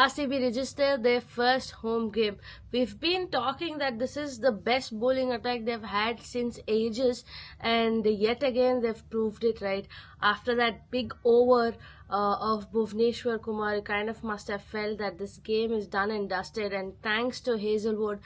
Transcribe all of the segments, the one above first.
RCB registered their first home game. We've been talking that this is the best bowling attack they've had since ages, and yet again they've proved it right. After that big over of Bhuvneshwar Kumar, you kind of must have felt that this game is done and dusted. And thanks to Hazelwood,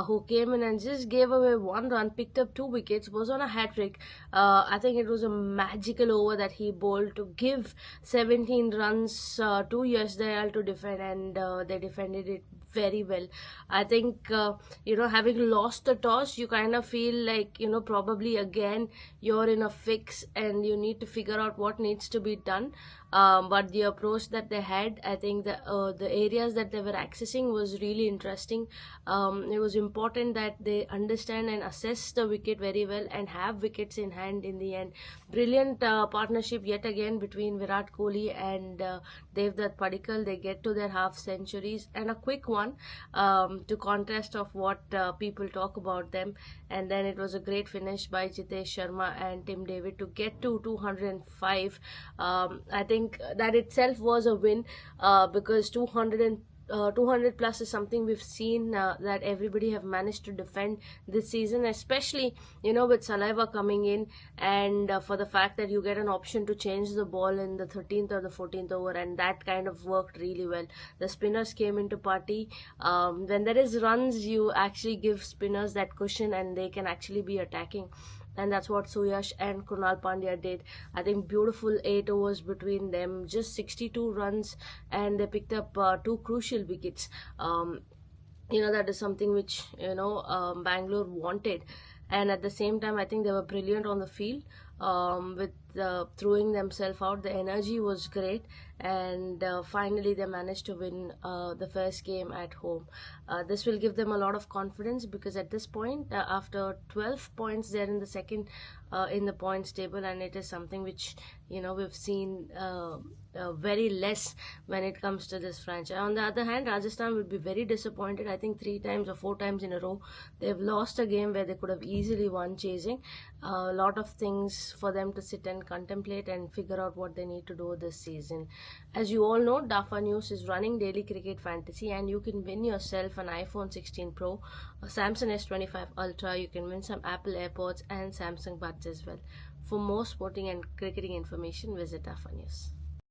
who came in and just gave away 1 run, picked up 2 wickets, was on a hat trick. I think it was a magical over that he bowled to give 17 runs to Yash Dayal to defend, and they defended it very well. I think, having lost the toss, you kind of feel like, probably again you're in a fix and you need to figure out what needs to be done. But the approach that they had, I think the areas that they were accessing was really interesting. It was important that they understand and assess the wicket very well and have wickets in hand in the end. Brilliant partnership yet again between Virat Kohli and Devdutt Padikkal. They get to their half centuries, and a quick one to contrast of what people talk about them. And then it was a great finish by Jitesh Sharma and Tim David to get to 205. I think that itself was a win because 200 plus is something we've seen that everybody have managed to defend this season, especially with Saliva coming in, and for the fact that you get an option to change the ball in the 13th or the 14th over, and that kind of worked really well. The spinners came into party. When there is runs, you actually give spinners that cushion and they can actually be attacking, and that's what Suyash and Krunal Pandya did. I think beautiful 8 overs between them, just 62 runs, and they picked up 2 crucial wickets. That is something which Bangalore wanted, and at the same time I think they were brilliant on the field with throwing themselves out. The energy was great, and finally they managed to win the first game at home. This will give them a lot of confidence because at this point, after 12 points, they're in the second in the points table, and it is something which we've seen very less when it comes to this franchise. On the other hand, Rajasthan will be very disappointed. I think 3 times or 4 times in a row they've lost a game where they could have easily won, chasing a lot of things for them to sit and contemplate and figure out what they need to do this season. As you all know, Dafa News is running daily cricket fantasy, and you can win yourself an iPhone 16 Pro, a Samsung S25 Ultra. You can win some Apple AirPods and Samsung Buds as well. For more sporting and cricketing information, visit Dafa News.